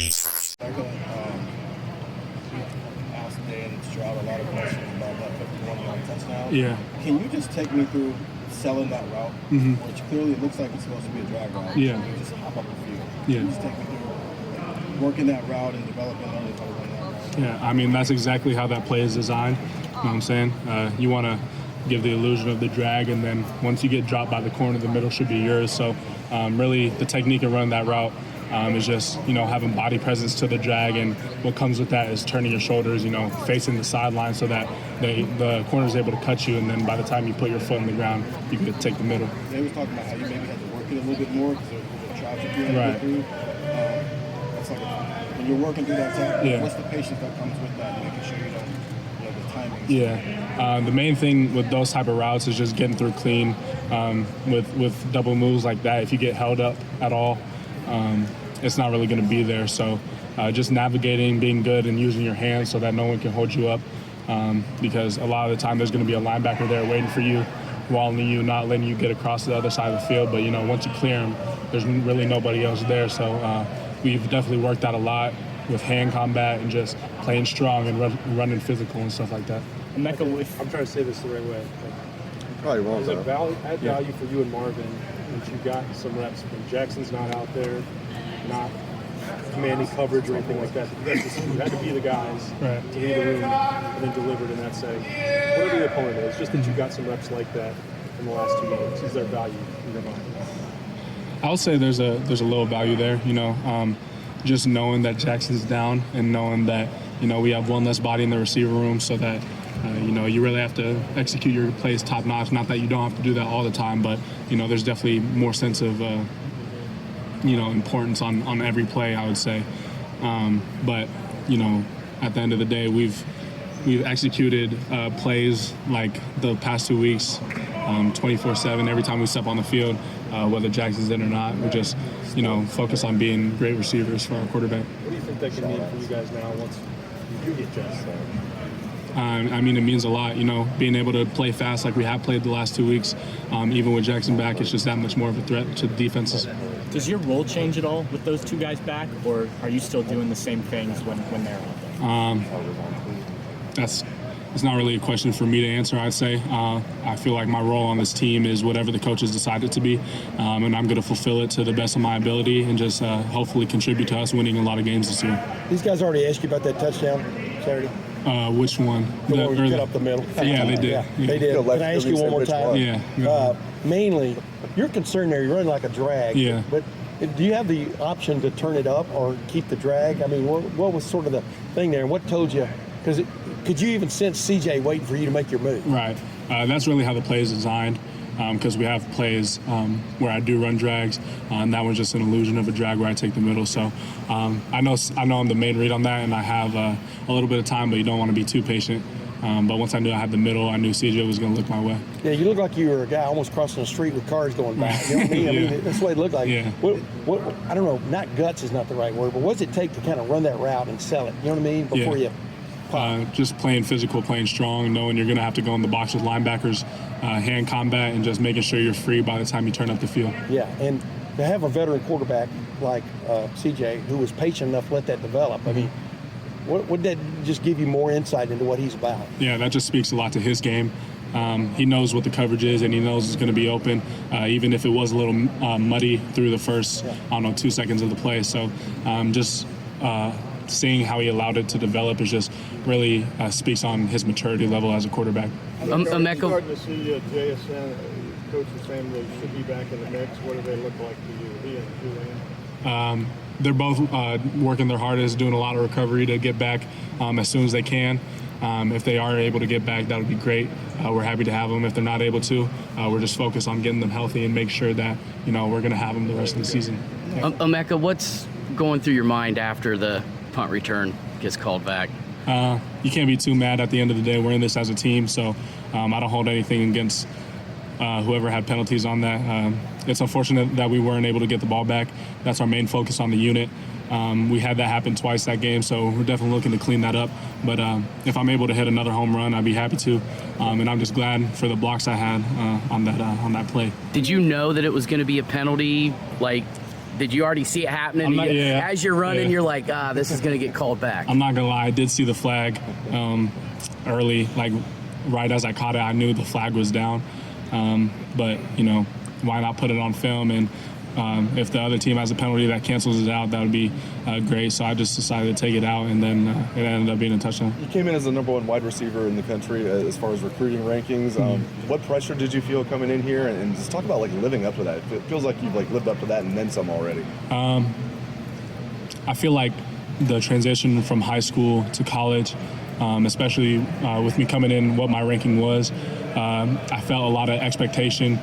Asked today and it's drawn a lot of questions about that 51-yard touchdown. Yeah. Can you just take me through selling that route, which clearly looks like it's supposed to be a drag route? Yeah. So you just hop up the field. Yeah. Can you just take me through working that route and developing learning how to run that route? Yeah, I mean, that's exactly how that play is designed. You know what I'm saying? You want to give the illusion of the drag, and then once you get dropped by the corner, the middle should be yours. So really the technique of running that route is just, having body presence to the drag, and what comes with that is turning your shoulders, facing the sideline so that the corner is able to cut you, and then by the time you put your foot on the ground, you can take the middle. They was talking about how you maybe had to work it a little bit more because there's a little traffic you had to Right. get through. It's like when you're working through that time, Yeah. what's the patience that comes with that, making sure you don't, the timing? Yeah, the main thing with those type of routes is just getting through clean. With double moves like that, if you get held up at all, it's not really going to be there. So just navigating, being good, and using your hands so that no one can hold you up. Because a lot of the time there's going to be a linebacker there waiting for you, walling you, not letting you get across the other side of the field. But once you clear them, there's really nobody else there. So we've definitely worked out a lot with hand combat and just playing strong and running physical and stuff like that. Emeka, I'm trying to say this the right way. Probably wrong. Is it add value for you and Marvin that you got some reps when Jackson's not out there, not commanding coverage or anything like that? You had to be the guys to lead the room and then delivered in that setting. Whatever the opponent is, just that you got some reps like that in the last 2 games. Is there value in your mind? I would say there's a little value there. Just knowing that Jackson's down and knowing that we have one less body in the receiver room, so that you really have to execute your plays top notch. Not that you don't have to do that all the time, but there's definitely more sense of importance on every play, I would say. But at the end of the day, we've executed plays like the past 2 weeks, 24/7 every time we step on the field, whether Jackson's in or not. We just focus on being great receivers for our quarterback. What do you think that can mean for you guys now once you do get Jackson? I mean, it means a lot, being able to play fast like we have played the last 2 weeks. Even with Jackson back, it's just that much more of a threat to the defenses. Does your role change at all with those two guys back, or are you still doing the same things when they're out there? It's not really a question for me to answer, I'd say. I feel like my role on this team is whatever the coaches decide it to be, and I'm going to fulfill it to the best of my ability and just hopefully contribute to us winning a lot of games this year. These guys already asked you about that touchdown Saturday? Which one? The one where you cut up the middle. Yeah, they did. Yeah, they did. Can I ask you one more time? Yeah. Mainly, you're concerned there. You're running like a drag. Yeah. But do you have the option to turn it up or keep the drag? I mean, what was sort of the thing there? And what told you? Because could you even sense CJ waiting for you to make your move? Right. That's really how the play is designed. Because we have plays where I do run drags, and that one's just an illusion of a drag where I take the middle. So I know I'm the main read on that, and I have a little bit of time, but you don't want to be too patient. But once I knew I had the middle, I knew CJ was going to look my way. Yeah, you look like you were a guy almost crossing the street with cars going by. You know what I mean? I mean, that's the way it looked like. Yeah. What I don't know, not guts is not the right word, but what does it take to kind of run that route and sell it? You know what I mean? Before you just playing physical, playing strong, knowing you're going to have to go in the box with linebackers, hand combat, and just making sure you're free by the time you turn up the field. Yeah, and to have a veteran quarterback like CJ who was patient enough to let that develop, I mean, would that just give you more insight into what he's about? Yeah, that just speaks a lot to his game. He knows what the coverage is, and he knows it's going to be open, even if it was a little muddy through the first, 2 seconds of the play. So just seeing how he allowed it to develop is just really speaks on his maturity level as a quarterback. Emeka, starting to see JSN, coaches saying they should be back in the mix. What do they look like to you? He and Julian? They're both working their hardest, doing a lot of recovery to get back as soon as they can. If they are able to get back, that would be great. We're happy to have them. If they're not able to, we're just focused on getting them healthy and make sure that we're going to have them the rest of the season. Emeka, what's going through your mind after the punt return gets called back? You can't be too mad. At the end of the day, we're in this as a team, so I don't hold anything against whoever had penalties on that. It's unfortunate that we weren't able to get the ball back. That's our main focus on the unit. We had that happen twice that game, so we're definitely looking to clean that up. But if I'm able to hit another home run, I'd be happy to. And I'm just glad for the blocks I had on that play. Did you know that it was going to be a penalty, like did you already see it happening? As you're running, you're like, this is going to get called back. I'm not gonna lie, I did see the flag early, like right as I caught it. I knew the flag was down, but why not put it on film? And if the other team has a penalty that cancels it out, that would be great. So I just decided to take it out, and then it ended up being a touchdown. You came in as the #1 wide receiver in the country as far as recruiting rankings. What pressure did you feel coming in here? And just talk about living up to that. It feels like you've lived up to that and then some already. I feel like the transition from high school to college, especially with me coming in, what my ranking was, I felt a lot of expectation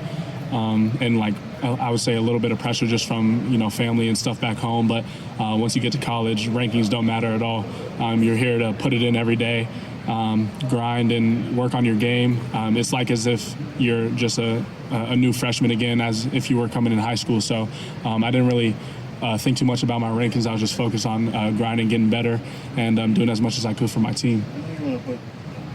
and I would say a little bit of pressure just from family and stuff back home. But once you get to college, rankings don't matter at all. You're here to put it in every day, grind and work on your game. It's like as if you're just a new freshman again, as if you were coming in high school. So I didn't really think too much about my rankings. I was just focused on grinding, getting better, and doing as much as I could for my team. You want to put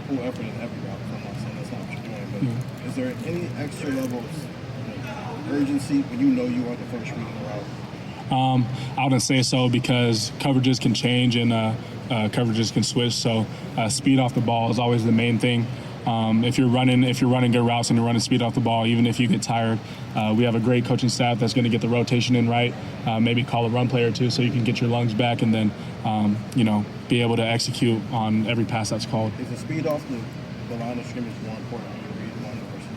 full effort in every route. I'm not saying that's not what you're doing, but is there any extra level of urgency when you know you are the first read in the route? I wouldn't say so, because coverages can change and coverages can switch. So speed off the ball is always the main thing. If you're running good routes and you're running speed off the ball, even if you get tired, we have a great coaching staff that's going to get the rotation in right. Maybe call a run play or two so you can get your lungs back, and then be able to execute on every pass that's called. Is the speed off the line of scrimmage more important when you read one versus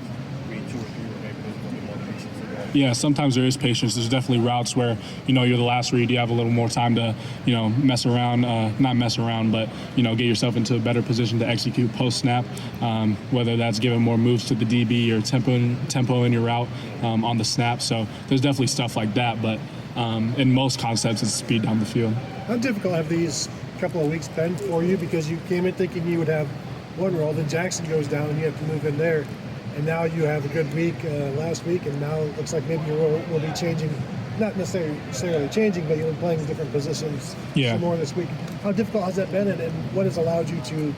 read 2 or 3, or maybe there's going to be more patience involved? Yeah, sometimes there is patience. There's definitely routes where you're the last read. You have a little more time to mess around, not mess around, but get yourself into a better position to execute post snap. Whether that's giving more moves to the DB or tempo in your route on the snap. So there's definitely stuff like that. But in most concepts, it's speed down the field. How difficult have these couple of weeks been for you? Because you came in thinking you would have one role, then Jackson goes down and you have to move in there. And now you have a good week last week, and now it looks like maybe your role will be changing, not necessarily changing, but you'll be playing different positions some more this week. How difficult has that been, and what has allowed you to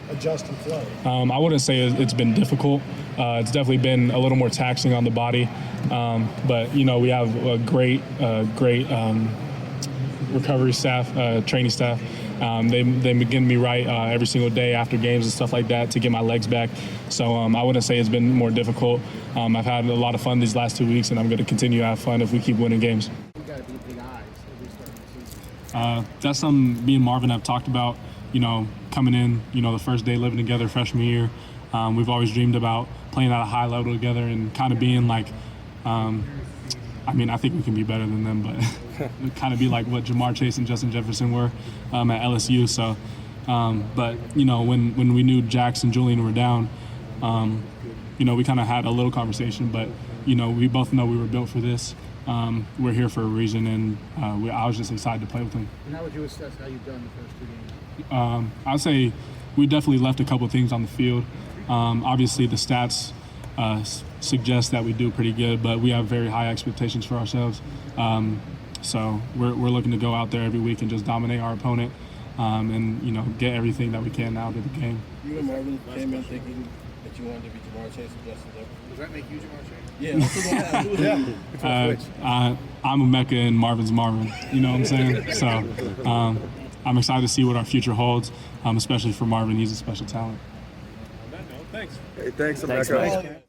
adjust and flow? I wouldn't say it's been difficult. It's definitely been a little more taxing on the body. But we have a great recovery staff, training staff. They begin me right every single day after games and stuff like that to get my legs back. So I wouldn't say it's been more difficult. I've had a lot of fun these last 2 weeks, and I'm going to continue to have fun if we keep winning games. You got to be big eyes as we start the season. That's something me and Marvin have talked about, coming in, the first day living together freshman year. We've always dreamed about playing at a high level together and kind of being like, I think we can be better than them, but kind of be like what Ja'Marr Chase and Justin Jefferson were at LSU. So, but when we knew Jax and Julian were down, we kind of had a little conversation. But we both know we were built for this. We're here for a reason, and I was just excited to play with them. And how would you assess how you've done the first 2 games? I'd say we definitely left a couple things on the field. Obviously, the stats suggest that we do pretty good, but we have very high expectations for ourselves. So we're looking to go out there every week and just dominate our opponent, and get everything that we can out of the game. You and Marvin came in thinking that you wanted to be Ja'Marr Chase and Justin Jefferson. Does that make you Ja'Marr Chase? Yeah. I'm Emeka and Marvin's Marvin. You know what I'm saying? So I'm excited to see what our future holds, especially for Marvin. He's a special talent. On that note, thanks. Hey, thanks, Thanks, Emeka. guys.